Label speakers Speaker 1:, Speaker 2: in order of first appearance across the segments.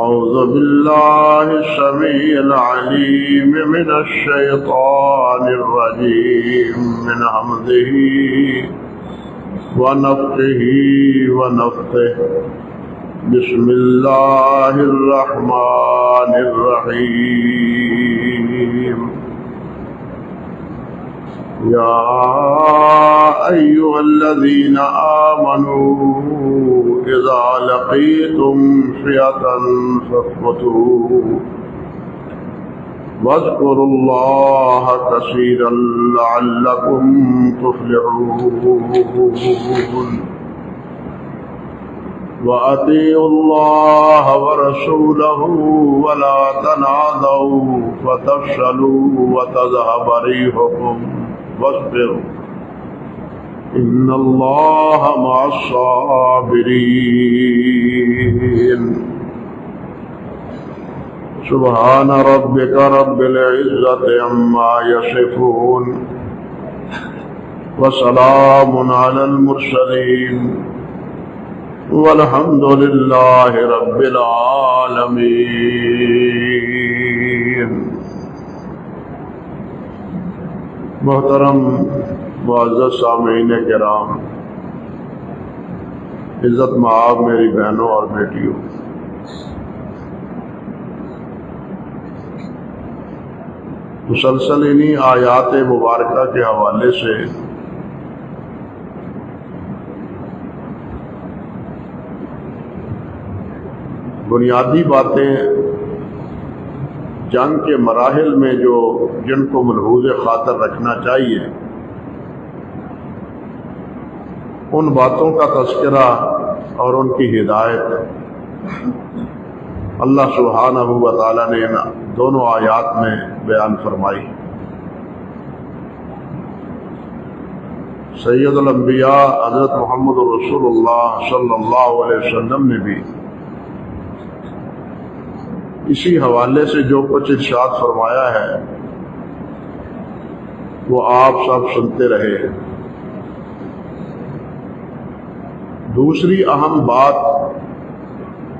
Speaker 1: أعوذ بالله السميع العليم من الشيطان الرجيم من همزه ونفخه ونفثه بسم الله الرحمن الرحيم يا أيها الذين آمنوا إذا لقيتم فئة فاثبتوا واذكروا الله كثيرا لعلكم تفلحون وأطيعوا الله ورسوله ولا تنازعوا فتفشلوا وتذهب ريحكم واصبروا إن الله مع الصابرين سبحان ربك رب العزة عما يصفون وسلام على المرسلين والحمد لله رب العالمين۔ محترم معزز سامعین کرام، عزت مآب میری بہنوں اور بیٹیوں، مسلسل انہی آیات مبارکہ کے حوالے سے بنیادی باتیں جنگ کے مراحل میں جن کو ملحوظ خاطر رکھنا چاہیے، ان باتوں کا تذکرہ اور ان کی ہدایت اللہ سبحانہ و تعالیٰ نے ان دونوں آیات میں بیان فرمائی۔ سید الانبیاء حضرت محمد رسول اللہ صلی اللہ علیہ وسلم نے بھی اسی حوالے سے جو کچھ ارشاد فرمایا ہے وہ آپ سب سنتے رہے۔ دوسری اہم بات،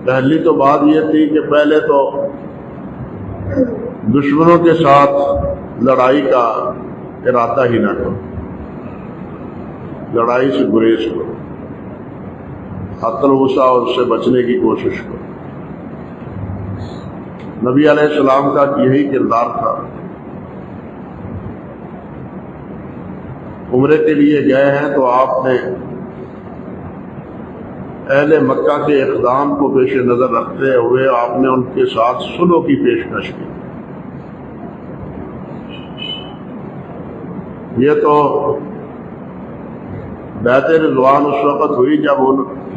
Speaker 1: پہلی تو بات یہ تھی کہ پہلے تو دشمنوں کے ساتھ لڑائی کا ارادہ ہی نہ کرو، لڑائی سے گریز کرو، حتی الوسع اور اس سے بچنے کی کوشش کرو۔ نبی علیہ السلام کا یہی کردار تھا۔ عمرے کے لیے گئے ہیں تو آپ نے اہل مکہ کے اقدام کو پیش نظر رکھتے ہوئے آپ نے ان کے ساتھ صلح کی پیشکش کی۔ یہ تو بیعت رضوان اس وقت ہوئی جب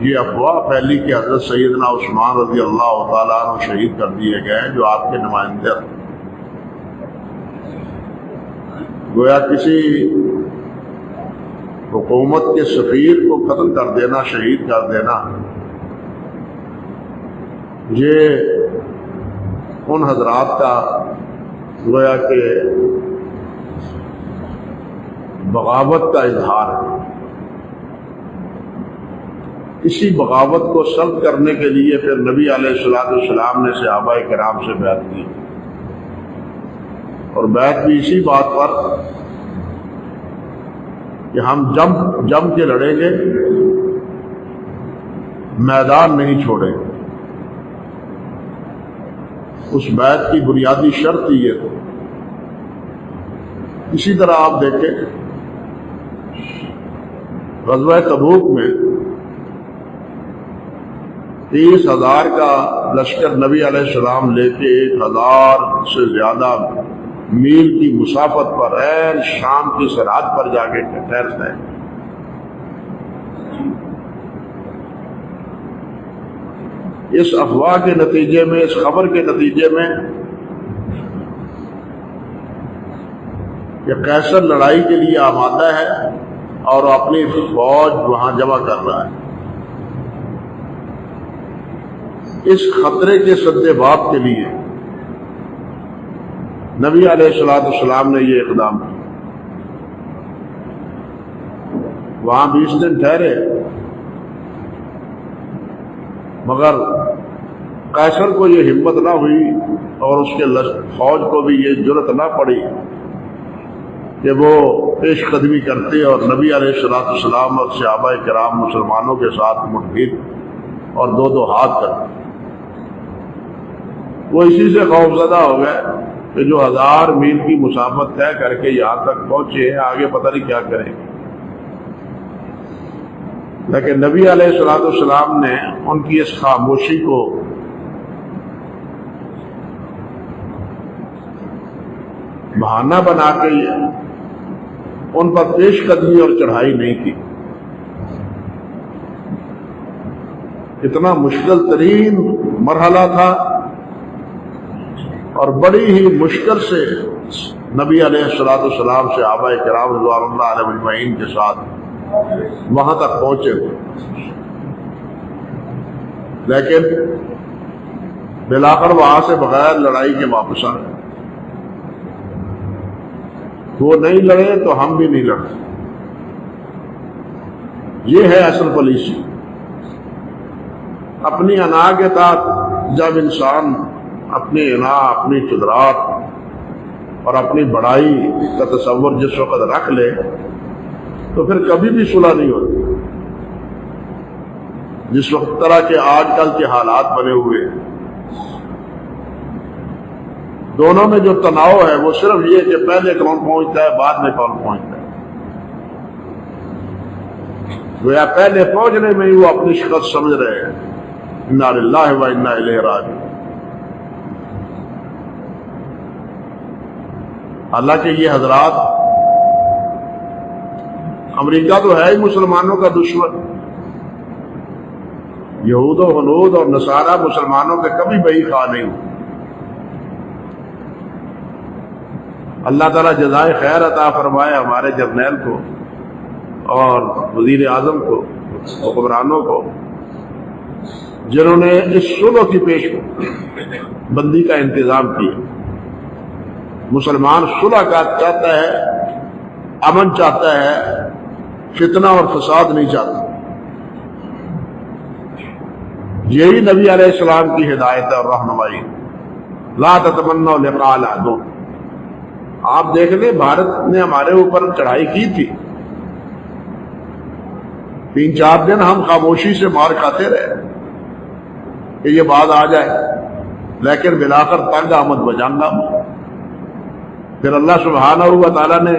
Speaker 1: یہ افواہ پھیلی کہ حضرت سیدنا عثمان رضی اللہ تعالیٰ عنہ شہید کر دیے گئے جو آپ کے نمائندے تھے۔ گویا کسی حکومت کے سفیر کو قتل کر دینا، شہید کر دینا، یہ ان حضرات کا گویا کہ بغاوت کا اظہار ہے۔ اسی بغاوت کو سلب کرنے کے لیے پھر نبی علیہ السلام نے صحابہ کرام سے بیعت کی، اور بیعت بھی اسی بات پر کہ ہم جم کے لڑیں گے، میدان نہیں چھوڑیں گے۔ اس بیعت کی بنیادی شرط یہ تھی۔ اسی طرح آپ دیکھیں غزوہ تبوک میں 30,000 کا لشکر نبی علیہ السلام لے کے 1,000 سے زیادہ میل کی مسافت پر عین شام کی سرحد پر جا کے ٹھہرتے ہیں۔ اس افواہ کے نتیجے میں، اس خبر کے نتیجے میں کہ قیصر لڑائی کے لیے آمادہ ہے اور اپنی فوج وہاں جمع کر رہا ہے، اس خطرے کے سدباب کے لیے نبی علیہ السلام نے یہ اقدام کیا۔ وہاں 20 دن ٹھہرے، مگر قیصر کو یہ ہمت نہ ہوئی اور اس کے فوج کو بھی یہ جرأت نہ پڑی کہ وہ پیش قدمی کرتے اور نبی علیہ السلام اور صحابہ کرام مسلمانوں کے ساتھ مٹبھیڑ اور دو ہاتھ کرتے۔ وہ اسی سے خوفزدہ ہو گئے کہ جو 1000 میل کی مسافت طے کر کے یہاں تک پہنچے ہیں، آگے پتہ نہیں کیا کریں گے۔ لیکن نبی علیہ السلام نے ان کی اس خاموشی کو بہانہ بنا کے ان پر پیش قدمی اور چڑھائی نہیں کی۔ اتنا مشکل ترین مرحلہ تھا اور بڑی ہی مشکل سے نبی علیہ السلام سے صحابہ کرام رضوان اللہ علیہ اجمعین کے ساتھ وہاں تک پہنچے ہوئے، لیکن بلاخر وہاں سے بغیر لڑائی کے واپس آ گئے۔ وہ نہیں لڑے تو ہم بھی نہیں لڑے۔ یہ ہے اصل پالیسی۔ اپنی انا کے تحت جب انسان اپنی انا، اپنی قدرات اور اپنی بڑائی کا تصور جس وقت رکھ لے تو پھر کبھی بھی صلح نہیں ہوتی۔ جس وقت طرح کے آج کل کے حالات بنے ہوئے ہیں، دونوں میں جو تناؤ ہے وہ صرف یہ کہ پہلے کون پہنچتا ہے، بعد میں کون پہنچتا ہے۔ گویا پہلے پہنچنے میں ہی وہ اپنی شکست سمجھ رہے ہیں۔ انا للہ و انا الیہ راجعون۔ حالانکہ یہ حضرات، امریکہ تو ہے ہی مسلمانوں کا دشمن، یہود و ہنود اور نصارہ مسلمانوں کے کبھی بہی خواہ نہیں ہوتے۔ اللہ تعالیٰ جزائے خیر عطا فرمائے ہمارے جرنیل کو اور وزیر اعظم کو، حکمرانوں کو، جنہوں نے اس صلح کی پیش بندی کا انتظام کیا۔ مسلمان صلح کا چاہتا ہے، امن چاہتا ہے، فتنہ اور فساد نہیں چاہتا۔ یہی نبی علیہ السلام کی ہدایت اور رہنمائی۔ لا تتمنوا لقاء العدو۔ آپ دیکھ لیں، بھارت نے ہمارے اوپر چڑھائی کی تھی، 3-4 دن ہم خاموشی سے مار کھاتے رہے کہ یہ بات آ جائے، لیکن بلاخر تنگ آمد بجانگا۔ پھر اللہ سبحانہ و تعالیٰ نے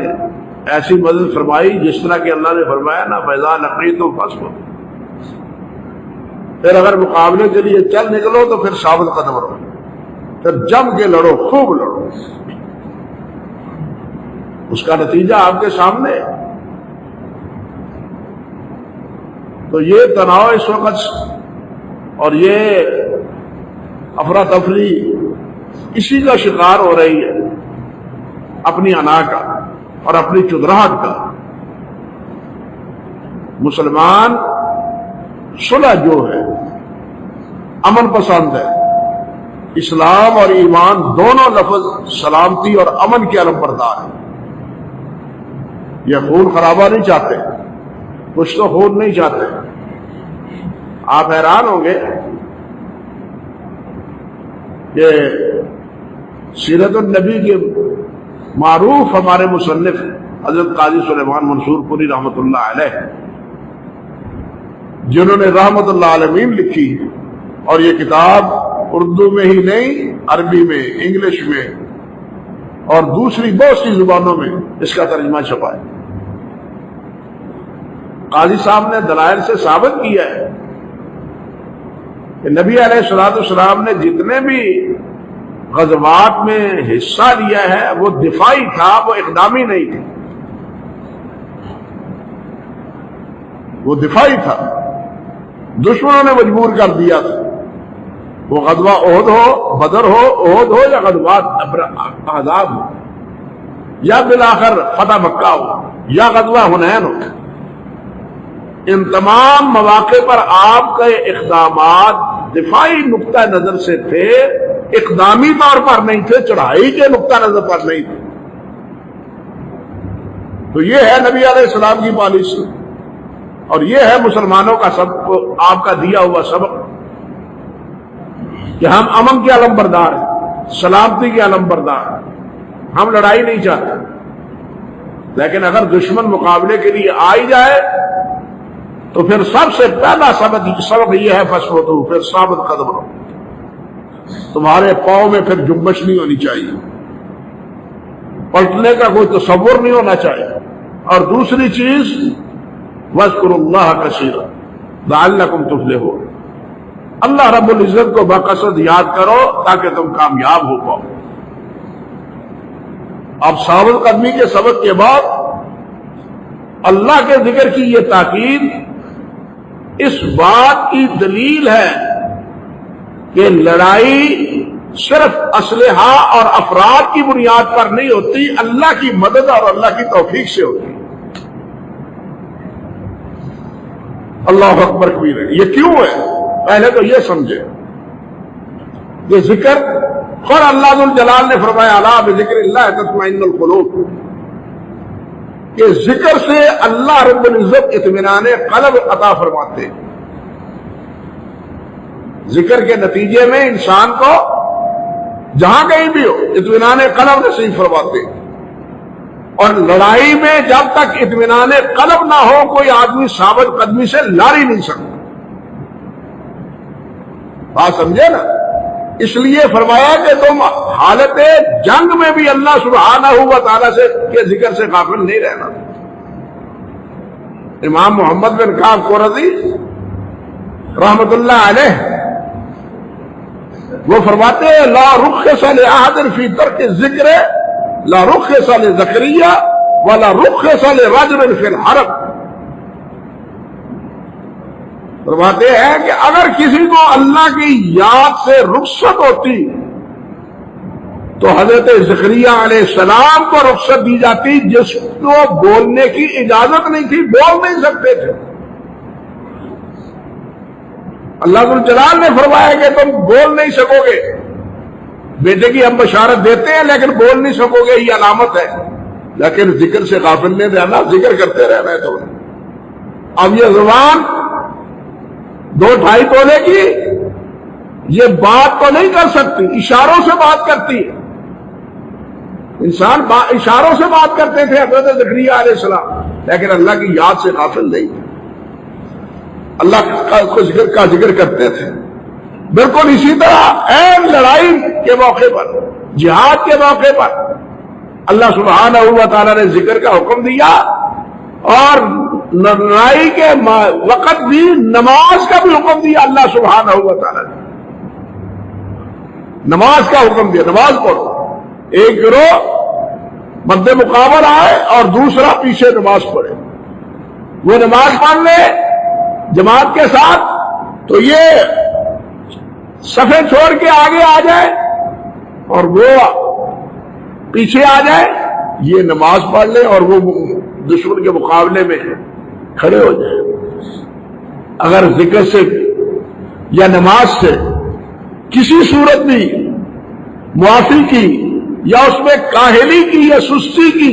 Speaker 1: ایسی مدد فرمائی جس طرح کہ اللہ نے فرمایا نا، فَإِذَا لَقِيتُمْ فَاصْبِرُوا۔ پھر اگر مقابلے کے لیے چل نکلو تو پھر ثابت قدم رہو، پھر جم کے لڑو، خوب لڑو۔ اس کا نتیجہ آپ کے سامنے۔ تو یہ تناؤ اس وقت اور یہ افراتفری اسی کا شکار ہو رہی ہے، اپنی انا کا اور اپنی چدراہٹ کا۔ مسلمان صلح جو ہے، امن پسند ہے۔ اسلام اور ایمان دونوں لفظ سلامتی اور امن کے علم بردار ہیں۔ یہ خون خرابہ نہیں چاہتے، کچھ تو خون نہیں چاہتے۔ آپ حیران ہوں گے کہ سیرت النبی کے معروف ہمارے مصنف حضرت قاضی سلیمان منصور پوری رحمۃ اللہ علیہ، جنہوں نے رحمۃ اللہ عالمین لکھی، اور یہ کتاب اردو میں ہی نہیں، عربی میں، انگلش میں اور دوسری بہت سی زبانوں میں اس کا ترجمہ چھپا ہے۔ قاضی صاحب نے دلائل سے ثابت کیا ہے کہ نبی علیہ السلام نے جتنے بھی غزوات میں حصہ لیا ہے وہ دفاعی تھا، وہ اقدامی نہیں تھا، وہ دفاعی تھا۔ دشمنوں نے مجبور کر دیا تھا، وہ غزوہ احد ہو، بدر ہو، احد ہو یا غزوات احزاب ہو، یا بالآخر فتح مکہ ہو یا غزوہ حنین ہو، ان تمام مواقع پر آپ کے اقدامات دفاعی نقطہ نظر سے تھے، اقدامی طور پر نہیں تھے، چڑھائی کے نقطہ نظر پر نہیں تھے۔ تو یہ ہے نبی علیہ السلام کی پالیسی، اور یہ ہے مسلمانوں کا سب کو آپ کا دیا ہوا سبق کہ ہم امن کے علم بردار ہیں، سلامتی کے علم بردار ہیں، ہم لڑائی نہیں چاہتے، لیکن اگر دشمن مقابلے کے لیے آئی جائے تو پھر سب سے پہلا سبق یہ ہے فسوتو، پھر ثابت قدم رہو، تمہارے پاؤں میں پھر جنبش نہیں ہونی چاہیے، پلٹنے کا کوئی تصور نہیں ہونا چاہیے۔ اور دوسری چیز وَاذْكُرُوا اللَّهَ كَثِيرًا لَعَلَّكُمْ تُفْلِحُونَ، اللہ رب العزت کو بقصد یاد کرو تاکہ تم کامیاب ہو پاؤ۔ اب ثابت قدمی کے سبق کے بعد اللہ کے ذکر کی یہ تاکید اس بات کی دلیل ہے کہ لڑائی صرف اسلحہ اور افراد کی بنیاد پر نہیں ہوتی، اللہ کی مدد اور اللہ کی توفیق سے ہوتی۔ اللہ اکبر کبیر ہے۔ یہ کیوں ہے؟ پہلے تو یہ سمجھے کہ ذکر خود اللہ ذو الجلال نے فرمایا الا بذکر اللہ تطمئن القلوب، کہ ذکر سے اللہ رب العزت اطمینان قلب عطا فرماتے ہیں۔ ذکر کے نتیجے میں انسان کو جہاں کہیں بھی ہو اطمینان قلب نصیب فرماتے ہیں، اور لڑائی میں جب تک اطمینان قلب نہ ہو کوئی آدمی ثابت قدمی سے لڑ ہی نہیں سکتا۔ بات سمجھے نا؟ اس لیے فرمایا کہ تم حالت جنگ میں بھی اللہ سبحانہ و تعالیٰ سے کے ذکر سے غافل نہیں رہنا۔ امام محمد بن کعب قرظی رحمت اللہ علیہ وہ فرماتے ہیں لا رخص لأحد فی ترک الذکر لا رخص لزکریا ولا رخص لرجل فی الحرب۔ فرماتے ہیں کہ اگر کسی کو اللہ کی یاد سے رخصت ہوتی تو حضرت زکریا علیہ السلام کو رخصت دی جاتی، جس کو بولنے کی اجازت نہیں تھی، بول نہیں سکتے تھے۔ اللہ ذو الجلال نے فرمایا کہ تم بول نہیں سکو گے، بیٹے کی ہم بشارت دیتے ہیں لیکن بول نہیں سکو گے، یہ علامت ہے، لیکن ذکر سے غافل نہیں رہنا، ذکر کرتے رہنا ہے تمہیں۔ اب یہ زبان 2-2.5 تولے کی یہ بات تو نہیں کر سکتی، اشاروں سے بات کرتی ہے۔ انسان اشاروں سے بات کرتے تھے حضرت زکریا علیہ السلام، لیکن اللہ کی یاد سے غافل نہیں تھے، اللہ کو ذکر کرتے تھے۔ بالکل اسی طرح عین لڑائی کے موقع پر، جہاد کے موقع پر اللہ سبحانہ و تعالیٰ نے ذکر کا حکم دیا، اور لڑائی کے وقت بھی نماز کا بھی حکم دیا اللہ سبحانہ و تعالیٰ نے۔ نماز کا حکم دیا، نماز پڑھو۔ ایک گروہ مد مقابل آئے اور دوسرا پیچھے نماز پڑھے، وہ نماز پڑھ لے جماعت کے ساتھ تو یہ صفیں چھوڑ کے آگے آ جائے اور وہ پیچھے آ جائے، یہ نماز پڑھ لے اور وہ دشمن کے مقابلے میں کھڑے ہو جائے۔ اگر ذکر سے یا نماز سے کسی صورت بھی معافی کی یا اس میں کاہلی کی یا سستی کی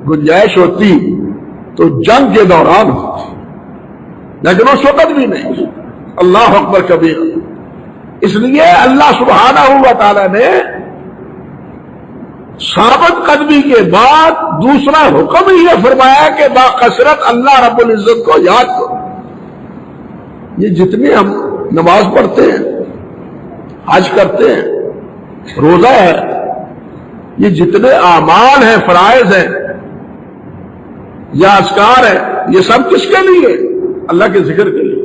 Speaker 1: گنجائش ہوتی تو جنگ کے دوران ہوتی، لیکن اس وقت بھی نہیں۔ اللہ اکبر کبیر۔ اس لیے اللہ سبحانہ و تعالی نے ثابت قدمی کے بعد دوسرا حکم یہ فرمایا کہ باکثرت اللہ رب العزت کو یاد کرو۔ یہ جتنے ہم نماز پڑھتے ہیں، حج کرتے ہیں، روزہ ہے، یہ جتنے اعمال ہیں، فرائض ہیں یا اذکار ہیں، یہ سب کس کے لیے؟ اللہ کے ذکر کے لیے۔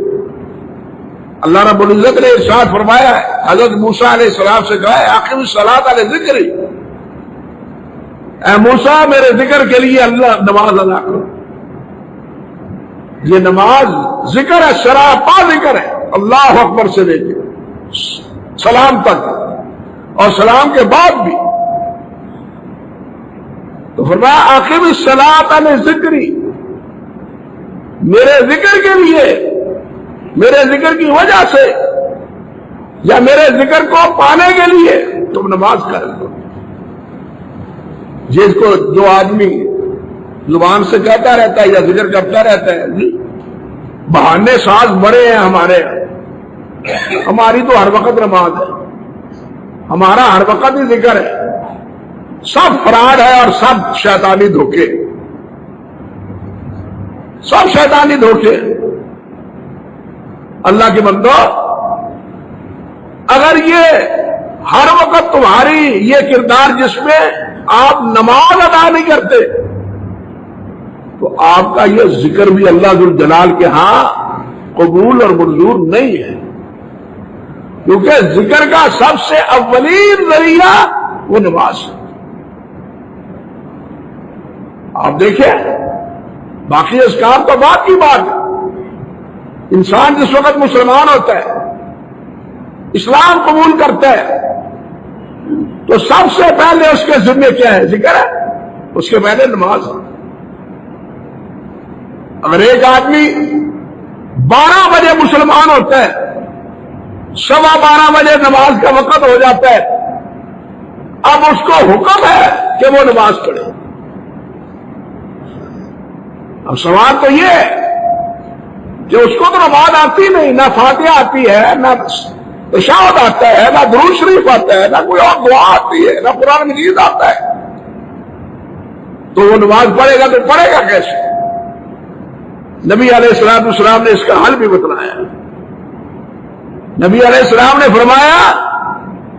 Speaker 1: اللہ رب العزت نے ارشاد فرمایا ہے، حضرت موسیٰ علیہ السلام سے کہا ہے اقم الصلاۃ علی ذکری، اے موسیٰ میرے ذکر کے لیے اللہ نماز ادا کرو۔ یہ نماز ذکر ہے، سراپا ذکر ہے، اللہ اکبر سے لے کے سلام تک اور سلام کے بعد بھی۔ تو فرمایا اقم الصلاۃ علی ذکری، میرے ذکر کے لیے، میرے ذکر کی وجہ سے یا میرے ذکر کو پانے کے لیے تم نماز کر دو۔ جس کو جو آدمی زبان سے کہتا رہتا ہے یا ذکر کرتا رہتا ہے، بہانے ساز بڑے ہیں ہمارے، ہماری تو ہر وقت نماز ہے، ہمارا ہر وقت ہی ذکر ہے، سب فراڈ ہے اور سب شیطانی دھوکے، سب شیطانی دھوکے۔ اللہ کے بندو، اگر یہ ہر وقت تمہاری یہ کردار جس میں آپ نماز ادا نہیں کرتے، تو آپ کا یہ ذکر بھی اللہ ذوالجلال کے ہاں قبول اور منظور نہیں ہے، کیونکہ ذکر کا سب سے اولین ذریعہ وہ نماز ہے۔ آپ دیکھیں، باقی اذکار تو بات کی بات ہے۔ انسان جس وقت مسلمان ہوتا ہے، اسلام قبول کرتا ہے، تو سب سے پہلے اس کے ذمہ کیا ہے؟ ذکر ہے، اس کے پہلے نماز ہے۔ اگر ایک آدمی 12 بجے مسلمان ہوتا ہے، 12:15 بجے نماز کا وقت ہو جاتا ہے، اب اس کو حکم ہے کہ وہ نماز پڑھے۔ اب سوال تو یہ ہے کہ اس کو تو نماز آتی نہیں، نہ فاتحہ آتی ہے، نہ تشہد آتا ہے، نہ درود شریف آتا ہے، نہ کوئی اور دعا آتی ہے، نہ قرآن مجید آتا ہے، تو وہ نماز پڑھے گا تو پڑھے گا کیسے؟ نبی علیہ السلام نے اس کا حل بھی بتلایا۔ نبی علیہ السلام نے فرمایا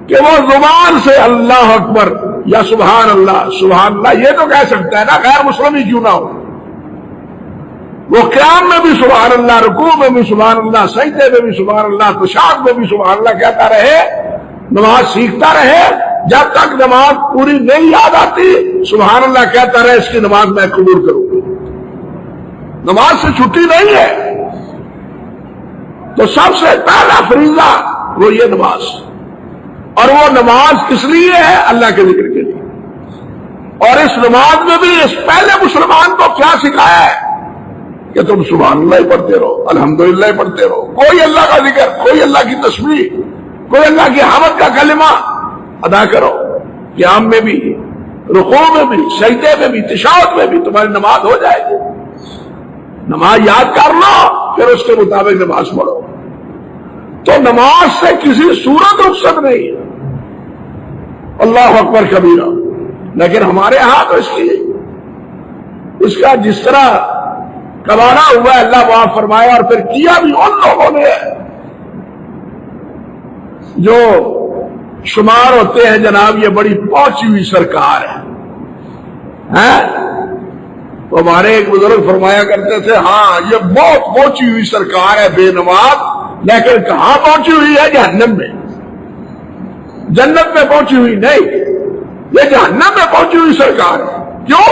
Speaker 1: کہ وہ زبان سے اللہ اکبر یا سبحان اللہ یہ تو کہہ سکتا ہے نا، غیر مسلم ہی کیوں نہ ہو، وہ قیام میں بھی سبحان اللہ، رکوع میں بھی سبحان اللہ، سجدے میں بھی سبحان اللہ، تشہد میں بھی سبحان اللہ کہتا رہے، نماز سیکھتا رہے، جب تک نماز پوری نہیں یاد آتی سبحان اللہ کہتا رہے، اس کی نماز میں قبول کروں گا۔ نماز سے چھٹی نہیں ہے، تو سب سے پہلا فریضہ وہ یہ نماز، اور وہ نماز کس لیے ہے؟ اللہ کے ذکر کے لیے۔ اور اس نماز میں بھی اس پہلے مسلمان کو کیا سکھایا ہے کہ تم سبحان اللہ ہی پڑھتے رہو، الحمدللہ ہی پڑھتے رہو، کوئی اللہ کا ذکر، کوئی اللہ کی تسبیح، کوئی اللہ کی حمد کا کلمہ ادا کرو، قیام میں بھی، رکوع میں بھی، سجدے میں بھی، تشہد میں بھی، تمہاری نماز ہو جائے گی۔ نماز یاد کر لو، پھر اس کے مطابق نماز پڑھو۔ تو نماز سے کسی صورت رخصت نہیں ہے، اللہ اکبر کبیرہ۔ لیکن ہمارے ہاں تو اس کا جس طرح کباڑا ہوا ہے، اللہ معاف فرمایا، اور پھر کیا بھی ان لوگوں نے جو شمار ہوتے ہیں جناب یہ بڑی پہنچی ہوئی سرکار ہے۔ تو ہمارے ایک بزرگ فرمایا کرتے تھے، ہاں یہ بہت پہنچی ہوئی سرکار ہے بے نماز، لیکن کہاں پہنچی ہوئی ہے؟ جہنم میں، جنت میں پہنچی ہوئی نہیں، یہ جہنم میں پہنچی ہوئی سرکار ہے۔ کیوں؟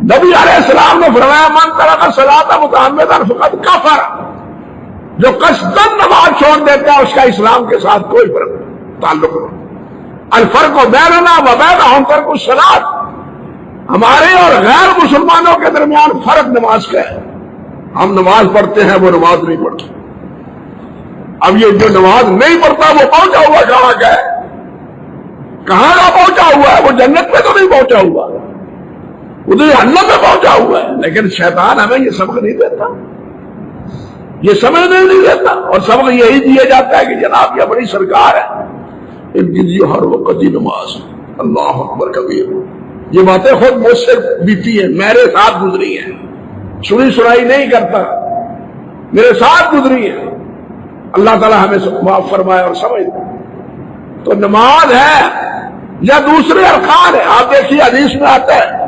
Speaker 1: نبی علیہ السلام نے فرمایا من ترک الصلاۃ متعمدا فقد کفر، جو قصدن نماز چھوڑ دیتا ہے اس کا اسلام کے ساتھ کوئی فرق تعلق نہیں۔ الفرق بیننا و بینہم ترک الصلاۃ، ہمارے اور غیر مسلمانوں کے درمیان فرق نماز کا ہے، ہم نماز پڑھتے ہیں، وہ نماز نہیں پڑھتے۔ اب یہ جو نماز نہیں پڑھتا وہ پہنچا ہوا کہاں کا ہے؟ کہاں کا پہنچا ہوا ہے؟ وہ جنت میں تو نہیں پہنچا ہوا، وہ تو جہنم میں پہنچا ہوا ہے۔ لیکن شیطان ہمیں یہ سبق نہیں دیتا، یہ سمجھنے نہیں دیتا، اور سبق یہی دیا جاتا ہے کہ جناب یہ بڑی سرکار ہے، ان کی لیے ہر وقت ہی نماز، اللہ اکبر کبیر۔ یہ باتیں خود مجھ سے بیتی ہیں، میرے ساتھ گزری ہیں، سنی سنائی نہیں کرتا، میرے ساتھ گزری ہیں۔ اللہ تعالیٰ ہمیں معاف فرمائے اور سمجھ دے۔ تو نماز ہے یا دوسرے ارکان ہے؟ آپ دیکھیے حدیث میں آتا ہے،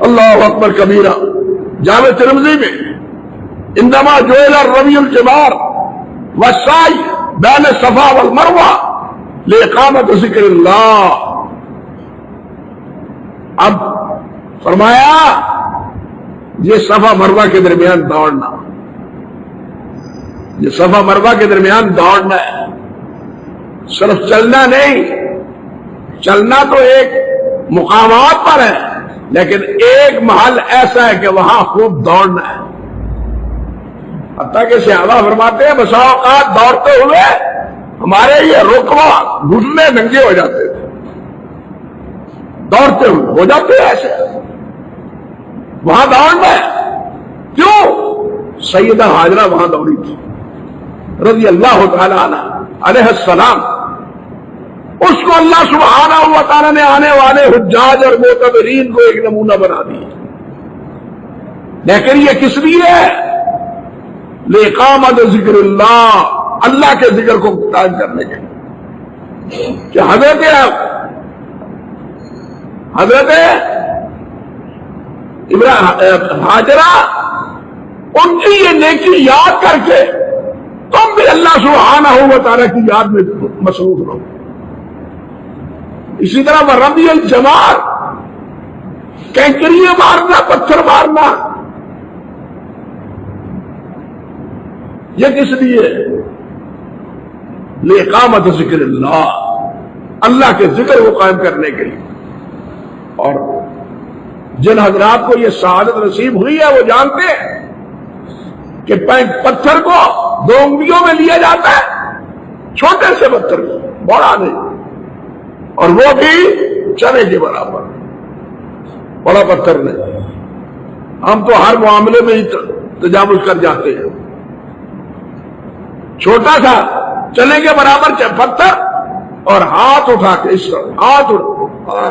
Speaker 1: اللہ اکبر کبیرہ، جامع ترمذی میں، انما جعل الرمی الجمار والسعی بین الصفا والمروہ لاقامت ذکر اللہ۔ اب فرمایا یہ صفا مروہ کے درمیان دوڑنا، یہ صفا مروہ کے درمیان دوڑنا ہے، صرف چلنا نہیں، چلنا تو ایک مقامات پر ہے، لیکن ایک محل ایسا ہے کہ وہاں خوب دوڑنا ہے۔ حتیٰ کہ صحابہ فرماتے ہیں بسا اوقات دوڑتے ہوئے ہمارے یہ رکبہ گھٹنے ننگے ہو جاتے تھے، دوڑتے ہوئے ہو جاتے ہیں ایسے، وہاں دوڑنا ہے۔ کیوں؟ سیدہ ہاجرہ وہاں دوڑی تھی رضی اللہ تعالی عنہ، علیہ السلام، اس کو اللہ سبحانہ و تعالیٰ نے آنے والے حجاج اور معتبرین کو ایک نمونہ بنا دیا. لیکن یہ کس لیے ہے؟ لِإِقَامَةِ ذکر اللہ، اللہ کے ذکر کو قائم کرنے کے لیے. کہ حضرت ہاجرہ ان کی یہ نیکی یاد کر کے تم بھی اللہ سبحانہ و تعالیٰ کی یاد میں مصروف رہو. اسی طرح رمی الجمار، کینکریاں مارنا، پتھر مارنا، یہ کس لیے؟ لِإِقَامَةِ ذکر اللہ، اللہ کے ذکر کو قائم کرنے کے لیے. اور جن حضرات کو یہ سعادت نصیب ہوئی ہے وہ جانتے ہیں کہ پتھر کو 2 انگلیوں میں لیا جاتا ہے، چھوٹے سے پتھر کو، بڑا نہیں، اور وہ بھی چنے کے برابر، بڑا پتھر نہیں. ہم تو ہر معاملے میں ہی تجاوز کر جاتے ہیں. چھوٹا سا چنے کے برابر پتھر اور ہاتھ اٹھا کے اس طرح ہاتھ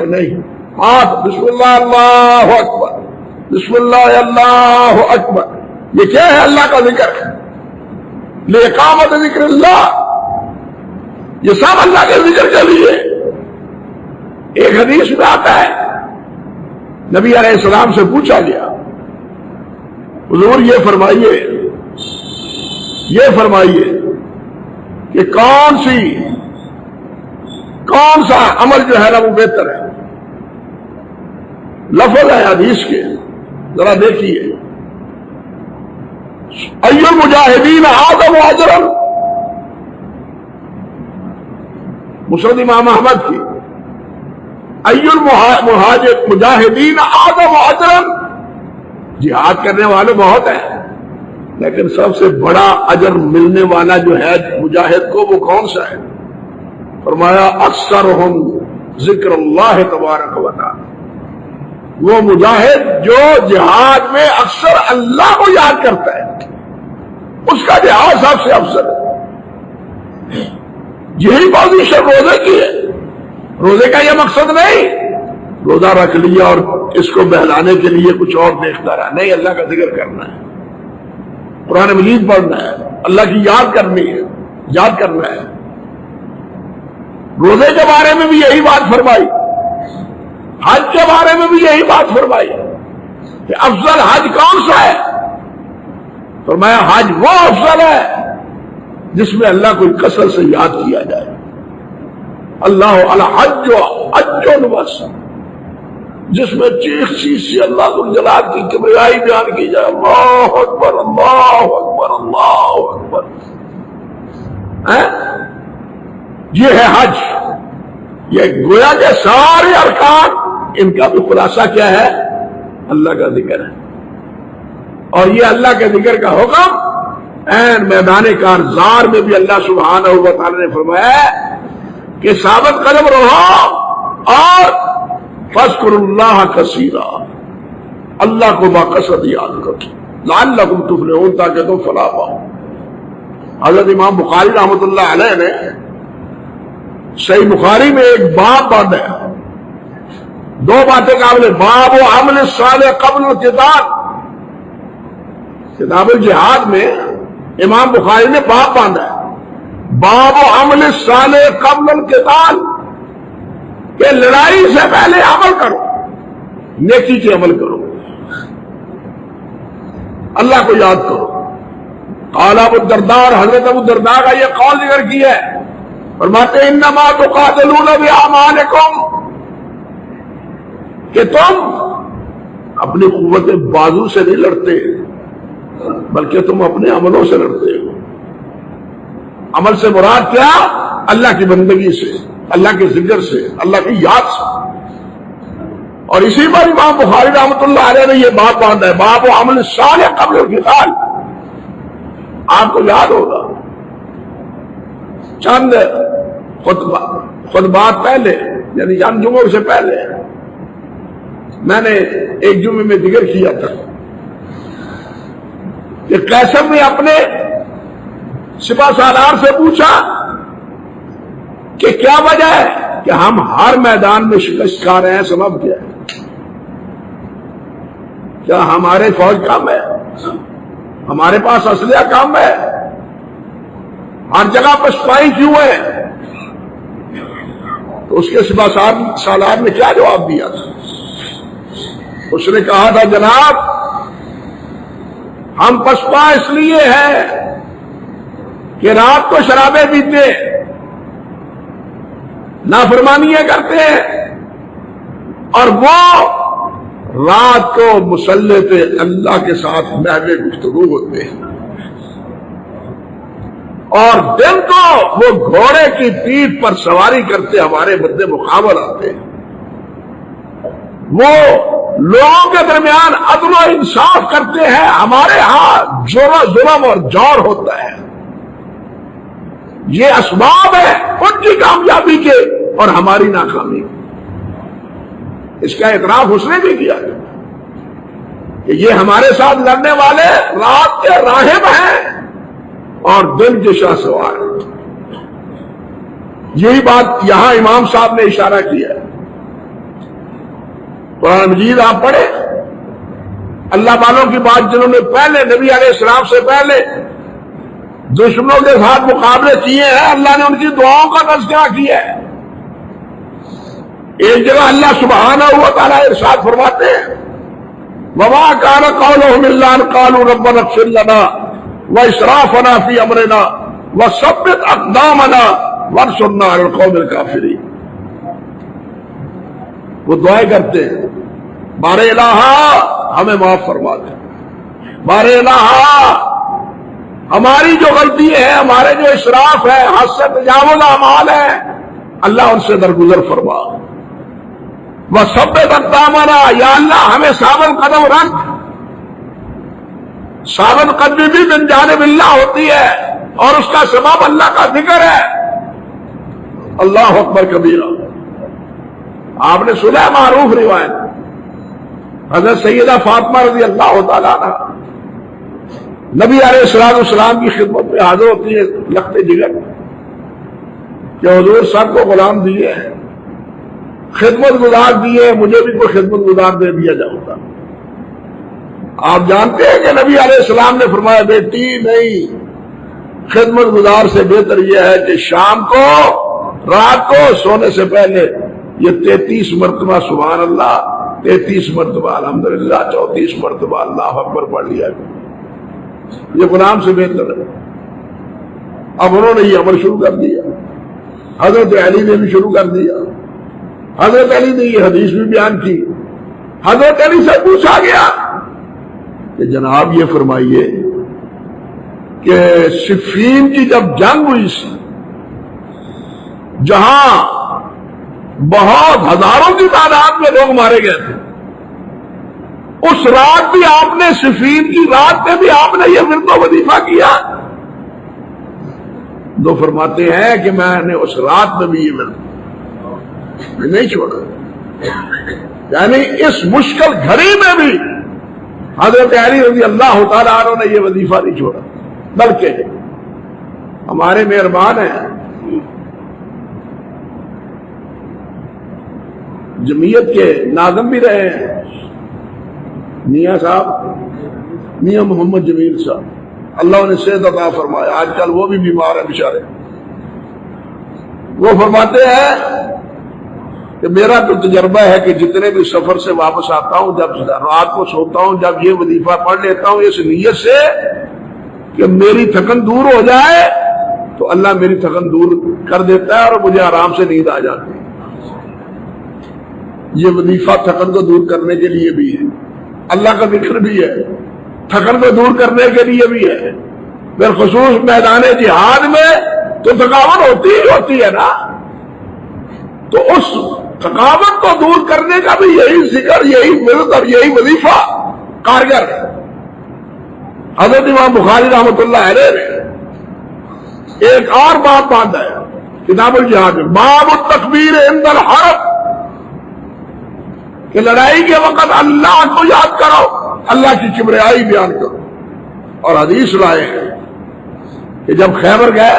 Speaker 1: نہیں، ہاتھ بسم اللہ اللہ اکبر، بسم اللہ اللہ اکبر. یہ کیا ہے؟ اللہ کا ذکر ہے. لِإِقَامَةِ ذکر اللہ، یہ سب اللہ کے ذکر کے لیے. ایک حدیث میں آتا ہے، نبی علیہ السلام سے پوچھا گیا، حضور یہ فرمائیے کہ کون سا عمل جو ہے نا وہ بہتر ہے؟ لفظ ہے حدیث کے، ذرا دیکھیے. ای المجاہدین اعظم اجرا، مسند امام احمد کی، ای المجاہدین اعظم اجرا، جہاد کرنے والے بہت ہیں لیکن سب سے بڑا اجر ملنے والا جو ہے مجاہد کو وہ کون سا ہے؟ فرمایا اکثرہم ذکر اللہ تبارک و تعالی، وہ مجاہد جو جہاد میں اکثر اللہ کو یاد کرتا ہے، اس کا جہاد سب سے افضل ہے. یہی پوزیشن روزے کی ہے. روزے کا یہ مقصد نہیں روزہ رکھ لیا اور اس کو بہلانے کے لیے کچھ اور دیکھتا رہا، نہیں، اللہ کا ذکر کرنا ہے، قرآن مجید پڑھنا ہے، اللہ کی یاد کرنی ہے، یاد کرنا ہے. روزے کے بارے میں بھی یہی بات فرمائی، حج کے بارے میں بھی یہی بات فرمائی کہ افضل حج کون سا ہے؟ فرمایا حج وہ افضل ہے جس میں اللہ کو کثرت سے یاد کیا جائے. اللہ علی حج بس، جس میں چیخ سے اللہ ذوالجلال کی کبریائی بیان کی جائے، اللہ اکبر اللہ اکبر اللہ اکبر. یہ ہے حج. یہ گویا کے سارے ارکان، ان کا بھی خلاصہ کیا ہے؟ اللہ کا ذکر ہے. اور یہ اللہ کے ذکر کا حکم این میدان کارزار میں بھی اللہ سبحانہ و تعالی نے فرمایا کہ ثابت قدم رہو اور فاذکروا اللہ کثیرا، اللہ کو باکثرت یاد کرو لعلکم تفلحون، تاکہ تم فلاح پاؤ. حضرت امام بخاری رحمۃ اللہ علیہ نے صحیح بخاری میں ایک باب باندھا ہے، 2 باتیں قابل، باب و عمل الصالح قبل القتال. کتاب الجہاد میں امام بخاری نے باب باندھا ہے، باب و عمل الصالح قبل القتال، کہ لڑائی سے پہلے عمل کرو، نیکی کے عمل کرو، اللہ کو یاد کرو. قال ابو الدرداء، حضرت ابو الدرداء کا یہ قول ذکر کیا ہے، فرماتے ہیں انما تقاتلون باعمالکم، کہ تم اپنی قوت بازو سے نہیں لڑتے بلکہ تم اپنے عملوں سے لڑتے ہو. عمل سے مراد کیا؟ اللہ کی بندگی سے، اللہ کے ذکر سے، اللہ کی یاد سے. اور اسی پر امام بخاری رحمۃ اللہ علیہ نے یہ باب باندھا ہے، باب و عمل صالح قبل القتال. آپ کو یاد ہوگا چند خطبات پہلے، یعنی چند جمعوں سے پہلے میں نے ایک جمعے میں ذکر کیا تھا کہ قیصر نے اپنے سپہ سالار سے پوچھا کہ کیا وجہ ہے کہ ہم ہر میدان میں شکست کھا رہے ہیں؟ سبب کیا ہے؟ کیا ہمارے فوج کم ہے؟ ہمارے پاس اسلحہ کم ہے؟ ہر جگہ پر سپاہی کیوں ہے؟ تو اس کے سپاہ سالار نے کیا جواب دیا تھا؟ اس نے کہا تھا جناب ہم پسپا اس لیے ہیں کہ رات کو شرابیں پیتے نافرمانیاں کرتے ہیں اور وہ رات کو مسلح پہ اللہ کے ساتھ محو گفتگو ہوتے ہیں اور دن کو وہ گھوڑے کی پیٹھ پر سواری کرتے ہمارے مد مقابل آتے ہیں. وہ لوگوں کے درمیان عدل و انصاف کرتے ہیں، ہمارے ہاں ظلم اور جور ہوتا ہے. یہ اسباب ہے ان کی کامیابی کے اور ہماری ناکامی. اس کا اعتراف اس نے بھی کیا کہ یہ ہمارے ساتھ لڑنے والے رات کے راہب ہیں اور دن کے شاہ سوار. یہی بات یہاں امام صاحب نے اشارہ کیا ہے. قرآن مجید آپ پڑھیں، اللہ والوں کی بات جنہوں نے پہلے نبی علیہ السلام سے پہلے دشمنوں کے ساتھ مقابلے کیے ہیں، اللہ نے ان کی دعاؤں کا تذکرہ کیا ہے. ایک جگہ اللہ سبحانہ و تعالیٰ ارشاد فرماتے ہیں وَمَا كَانَ قَوْلُهُمْ إِلَّا أَن قَالُوا رَبَّنَا اغْفِرْ لَنَا وَإِسْرَافَنَا فِي أَمْرِنَا وَثَبِّتْ أَقْدَامَنَا وَانصُرْنَا عَلَى الْقَوْمِ الْكَافِرِينَ. وہ دعائیں کرتے ہیں بار الہ ہمیں معاف فرما دے، بار الہ ہماری جو غلطی ہے، ہمارے جو اسراف ہے، حد سے تجاوز اعمال ہے، اللہ ان سے درگزر فرما. وَثَبِّتْ أَقْدَامَنَا، یا اللہ ہمیں ثابت قدم رکھ. ثابت قدمی بھی من جانب اللہ ہوتی ہے اور اس کا سبب اللہ کا ذکر ہے. اللہ اکبر کبیرہ. آپ نے سنا معروف روایت حضرت سیدہ فاطمہ رضی اللہ تعالیٰ عنہ نبی علیہ السلام کی خدمت میں حاضر ہوتی ہے لخت جگر کہ حضور سب کو غلام دیے ہیں، خدمت گزار دیے، مجھے بھی کوئی خدمت گزار دے دیا جاؤں. آپ جانتے ہیں کہ نبی علیہ السلام نے فرمایا بیٹی نہیں، خدمت گزار سے بہتر یہ ہے کہ شام کو رات کو سونے سے پہلے یہ 33 مرتبہ سبحان اللہ، 33 مرتبہ الحمدللہ، 34 مرتبہ اللہ اکبر پڑھ لیا. یہ غلام سے بہتر ہے. اب انہوں نے یہ عمل شروع کر دیا، حضرت علی نے بھی شروع کر دیا. حضرت علی نے یہ حدیث بھی بیان کی. حضرت علی سے پوچھا گیا کہ جناب یہ فرمائیے کہ صفین کی جب جنگ ہوئی سی، جہاں بہت ہزاروں کی تعداد میں لوگ مارے گئے تھے، اس رات بھی آپ نے، صفین کی رات میں بھی آپ نے یہ ورد و وظیفہ کیا. دو فرماتے ہیں کہ میں نے اس رات میں بھی یہ ورد نہیں چھوڑا، یعنی اس مشکل گھڑی میں بھی حضرت علی رضی اللہ تعالیٰ عنہ نے یہ وظیفہ نہیں چھوڑا. بلکہ ہمارے مہربان ہیں، جمعیت کے ناظم بھی رہے ہیں میاں صاحب، میاں محمد جمیل صاحب، اللہ نے صحت عطا فرمایا. آج کل وہ بھی بیمار ہیں بیچارے. وہ فرماتے ہیں کہ میرا تو تجربہ ہے کہ جتنے بھی سفر سے واپس آتا ہوں، جب رات کو سوتا ہوں، جب یہ وظیفہ پڑھ لیتا ہوں اس نیت سے کہ میری تھکن دور ہو جائے، تو اللہ میری تھکن دور کر دیتا ہے اور مجھے آرام سے نیند آ جاتی ہے. یہ وظیفہ تھکن کو دور کرنے کے لیے بھی ہے، اللہ کا ذکر بھی ہے، تھکن کو دور کرنے کے لیے بھی ہے. بالخصوص میدان جہاد میں تو تھکاوٹ ہوتی ہی ہوتی ہے نا، تو اس تھکاوٹ کو دور کرنے کا بھی یہی ذکر، یہی ورد اور یہی وظیفہ کارگر ہے. حضرت امام بخاری رحمۃ اللہ علیہ نے ایک اور بات باندھا ہے کتاب الجہاد میں، باب التکبیر عند الحرب، کہ لڑائی کے وقت اللہ کو یاد کرو، اللہ کی کبریائی بیان کرو. اور حدیث لائے ہیں کہ جب خیبر گئے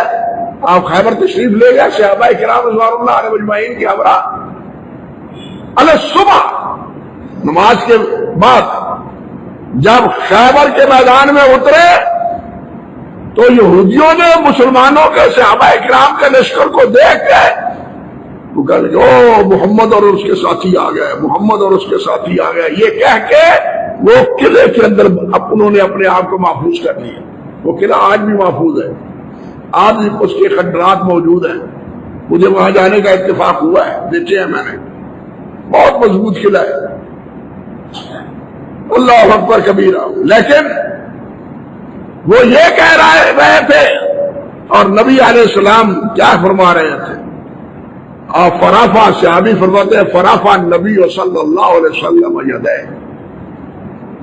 Speaker 1: آپ خیبر تشریف لے گئے صحابہ کرام رضوان اللہ علیہ اجمعین کی ہمراہ صبح نماز کے بعد جب خیبر کے میدان میں اترے تو یہودیوں نے مسلمانوں کے صحابہ کرام کے لشکر کو دیکھ کے وہ کہا کہ او محمد اور اس کے ساتھی آ گئے، محمد اور اس کے ساتھی آ گئے، یہ کہہ کے وہ قلعے کے اندر انہوں نے اپنے آپ کو محفوظ کر لیا۔ وہ قلعہ آج بھی محفوظ ہے، آج بھی اس کے خنڈرات موجود ہیں، مجھے وہاں جانے کا اتفاق ہوا ہے، دیکھے ہیں میں نے، بہت مضبوط قلعہ ہے، اللہ اکبر کبیرہ۔ لیکن وہ یہ کہہ رہے تھے اور نبی علیہ السلام کیا فرما رہے تھے؟ اور فرافا صحابی فرماتے ہیں فرافا نبی صلی اللہ علیہ وسلم یدہ،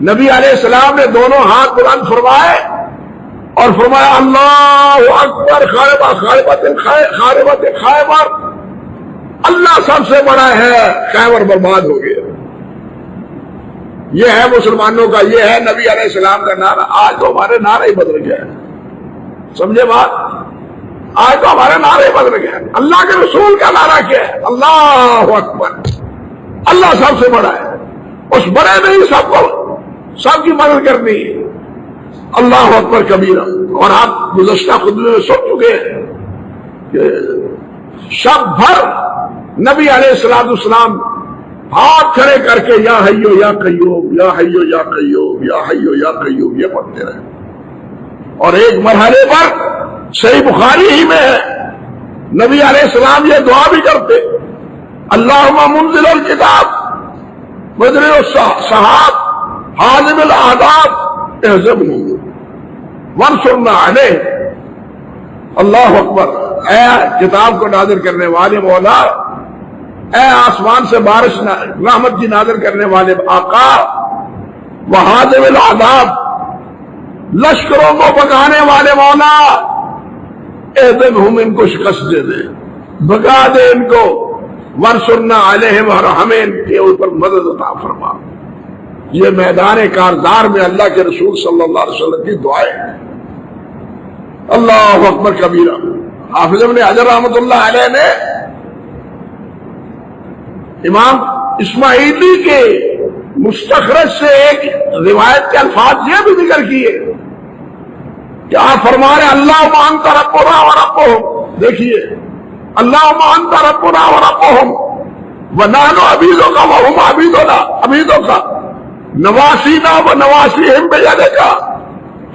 Speaker 1: نبی علیہ السلام نے دونوں ہاتھ بلند فرمائے اور فرمایا اللہ اکبر خاربت خیبر، اللہ سب سے بڑا ہے، خیبر برباد ہو گیا۔ یہ ہے مسلمانوں کا، یہ ہے نبی علیہ السلام کا نعرہ۔ آج تو ہمارے نعرے ہی بدل گئے، سمجھے بات؟ آج تو ہمارے نعرے بدل گئے۔ اللہ کے رسول کا نعرہ کیا ہے؟ اللہ اکبر، اللہ سب سے بڑا ہے، اس بڑے نے ہی سب کی مدد کرنی ہے، اللہ اکبر کبیرہ۔ اور آپ گزشتہ خطبے میں سن چکے ہیں کہ شب بھر نبی علیہ السلام ہاتھ کھڑے کر کے یا حیو یا قیوم، یا حیو یا قیوم، یا حیو یا قیوم یہ پڑھتے رہے۔ اور ایک مرحلے پر صحیح بخاری ہی میں ہے، نبی علیہ السلام یہ دعا بھی کرتے، اللہم منزل الکتاب مجری السحاب حازم الاحزاب اہزمہم وانصرنا علیہ۔ اللہ اکبر، اے کتاب کو نازل کرنے والے مولا، اے آسمان سے بارش رحمت کی نازل کرنے والے آقا، وحازم الاحزاب لشکروں کو بگانے والے مولا، اہزمہم ان کو شکست دے دے، بگا دے ان کو، وانصرنا علیہم اور ہمیں ان کے اوپر مدد عطا فرما۔ یہ میدان کارزار میں اللہ کے رسول صلی اللہ علیہ وسلم کی دعائیں ہیں۔ اللہ اکبر کبیرہ۔ حافظ ابن حجر رحمۃ اللہ علیہ نے امام اسماعیلی کے مستخرج سے ایک روایت کے الفاظ یہ بھی ذکر کیے کہ آپ فرما رہے اللہم انت ربنا و ربہم، دیکھیے اللہم انت ربنا و ربہم ونحن عبیدک وہم عبیدک نواسینا و نواسیہم بیدک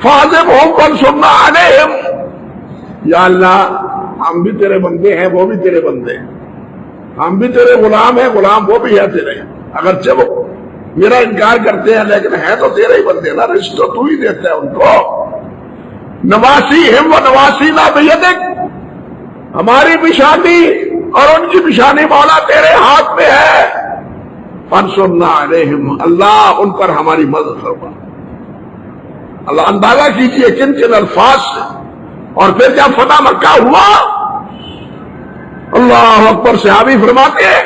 Speaker 1: فاعذبہم وانصرنا علیہم۔ یا اللہ ہم بھی تیرے بندے ہیں، وہ بھی تیرے بندے ہیں، ہم بھی تیرے غلام ہیں، غلام وہ بھی ہے تیرے، اگرچہ وہ میرا انکار کرتے ہیں لیکن ہے تو تیرے ہی بندے نا، رزق تو ہی دیتا ہے ان کو۔ نواسیہم و نواسینا بیدک، ہماری پیشانی اور ان کی پیشانی مولا تیرے ہاتھ میں ہے، فانصرنا علیہم، اللہ ان پر ہماری مدد فرما۔ اللہ اندازہ کیجئے کن کن الفاظ سے۔ اور پھر جب فتح مکہ ہوا، اللہ اکبر، صحابی فرماتے ہیں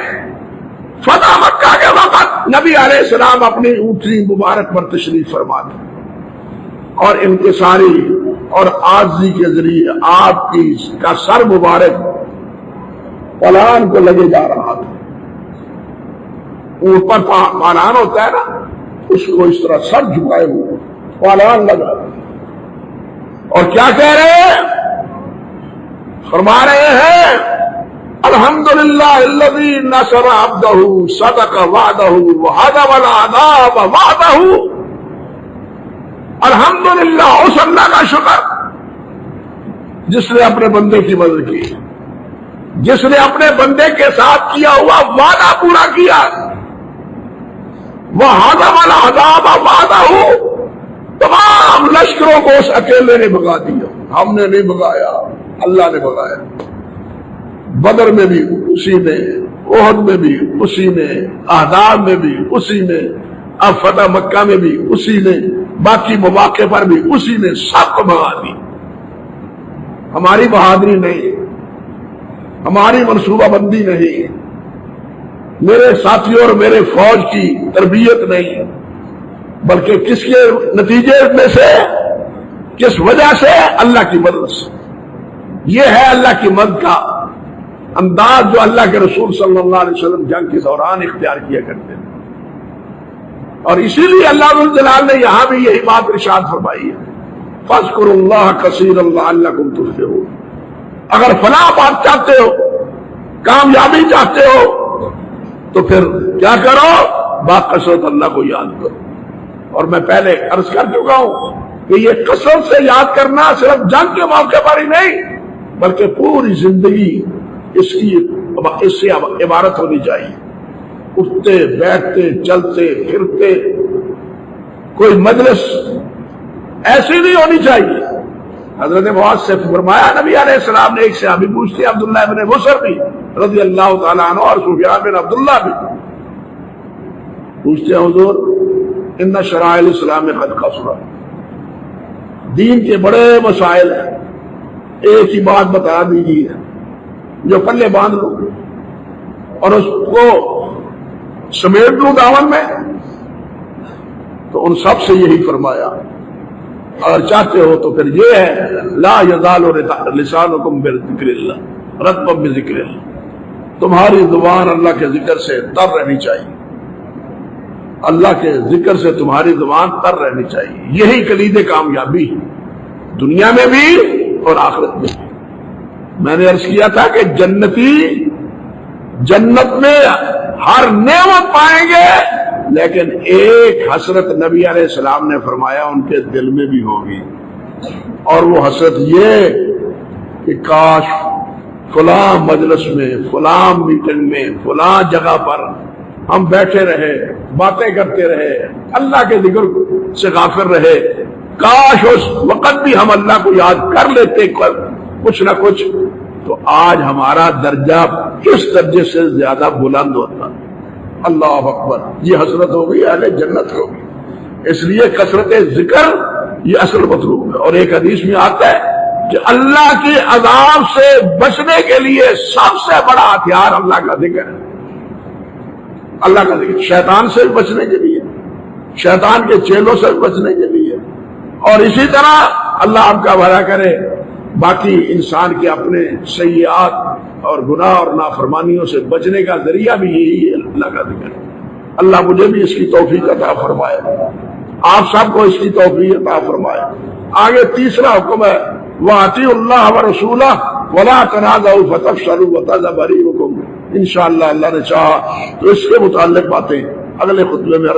Speaker 1: فتح مکہ کے وقت نبی علیہ السلام اپنی اونٹنی مبارک پر تشریف فرما تھے اور انکساری اور عاجزی کے ذریعے آپ کا سر مبارک پلان کو لگے جا رہا تھا۔ اوپر پالان ہوتا ہے نا، اس کو اس طرح سر جھکائے ہوئے پالان لگا، اور کیا کہہ رہے ہیں؟ فرما رہے ہیں الحمدللہ الذی نصر عبدہ صدق وعدہ وہدم العذاب وعدہ۔ الحمدللہ، اس اللہ کا شکر جس نے اپنے بندے کی مدد کی، جس نے اپنے بندے کے ساتھ کیا ہوا وعدہ پورا کیا، وہدم العذاب وعدہ، تمام لشکروں کو اس اکیلے نے بھگا دیا، ہم نے نہیں بھگایا، اللہ نے بھگایا۔ بدر میں بھی اسی نے، احد میں بھی اسی نے، احزاب میں بھی اسی نے، اب فتح مکہ میں بھی اسی نے، باقی مواقع پر بھی اسی نے، سب کو بھگا دی۔ ہماری بہادری نہیں، ہماری منصوبہ بندی نہیں، میرے ساتھیوں اور میرے فوج کی تربیت نہیں، بلکہ کس کے نتیجے میں سے، کس وجہ سے؟ اللہ کی مدد سے۔ یہ ہے اللہ کی مدد کا انداز جو اللہ کے رسول صلی اللہ علیہ وسلم جنگ کے دوران اختیار کیا کرتے ہیں. اور اسی لیے اللہ رب الجلال نے یہاں بھی یہی بات ارشاد فرمائی ہے فاذکروا اللہ کثیرا لعلکم تفلحون. اگر فلاح بات چاہتے ہو، کامیابی چاہتے ہو، تو پھر کیا کرو؟ باکثرت اللہ کو یاد کرو. اور میں پہلے عرض کر چکا ہوں کہ یہ کثرت سے یاد کرنا صرف جنگ کے موقع پر ہی نہیں بلکہ پوری زندگی اس سے عبارت ہونی چاہیے. اٹھتے بیٹھتے چلتے پھرتے کوئی مجلس ایسی نہیں ہونی چاہیے. حضرت معاذ سے فرمایا نبی علیہ السلام نے، ایک صحابی پوچھتے عبداللہ بن بصر بھی رضی اللہ تعالیٰ عنہ اور سفیان بن عبداللہ بھی پوچھتے ہیں حضور ان شرائع الاسلام قد کثرت، دین کے بڑے مسائل ہیں، ایک ہی بات بتا دیجیے جو پلے باندھ لوں اور اس کو سمیٹ لوں دامن میں. تو ان سب سے یہی فرمایا اگر چاہتے ہو تو پھر یہ ہے لا یزال لسانکم بذکر اللہ رطبا بذکر اللہ، تمہاری زبان اللہ کے ذکر سے تر رہنی چاہیے، اللہ کے ذکر سے تمہاری زبان تر رہنی چاہیے. یہی کلید کامیابی ہے دنیا میں بھی اور آخرت میں بھی. میں نے عرض کیا تھا کہ جنتی جنت میں ہر نعمت پائیں گے لیکن ایک حسرت نبی علیہ السلام نے فرمایا ان کے دل میں بھی ہوگی، اور وہ حسرت یہ کہ کاش فلاں مجلس میں، فلاں میٹنگ میں، فلاں جگہ پر ہم بیٹھے رہے، باتیں کرتے رہے، اللہ کے ذکر سے غافل رہے، کاش اس وقت بھی ہم اللہ کو یاد کر لیتے کچھ نہ کچھ، تو آج ہمارا درجہ کس درجے سے زیادہ بلند ہوتا. اللہ اکبر، یہ حسرت ہوگی اہل جنت ہوگی. اس لیے کثرت ذکر یہ اصل مطلوب ہے. اور ایک حدیث میں آتا ہے کہ اللہ کے عذاب سے بچنے کے لیے سب سے بڑا ہتھیار اللہ کا ذکر ہے. اللہ کا ذکر شیطان سے بچنے کے لیے، شیطان کے چیلوں سے بچنے کے لیے، اور اسی طرح اللہ آپ کا بھلا کرے باقی انسان کے اپنے سیئات اور گناہ اور نافرمانیوں سے بچنے کا ذریعہ بھی یہی ہے اللہ کا ذکر. اللہ مجھے بھی اس کی توفیق عطا فرمائے، آپ سب کو اس کی توفیق عطا فرمائے. آگے تیسرا حکم ہے وَأَطِيعُوا اللَّهَ وَرَسُولَهُ وَلَا تَنَازَعُوا فَتَفْشَلُوا وَتَذْهَبَ رِيحُكُمْ. انشاءاللہ اللہ نے چاہا تو اس کے متعلق باتیں اگلے خطبے میں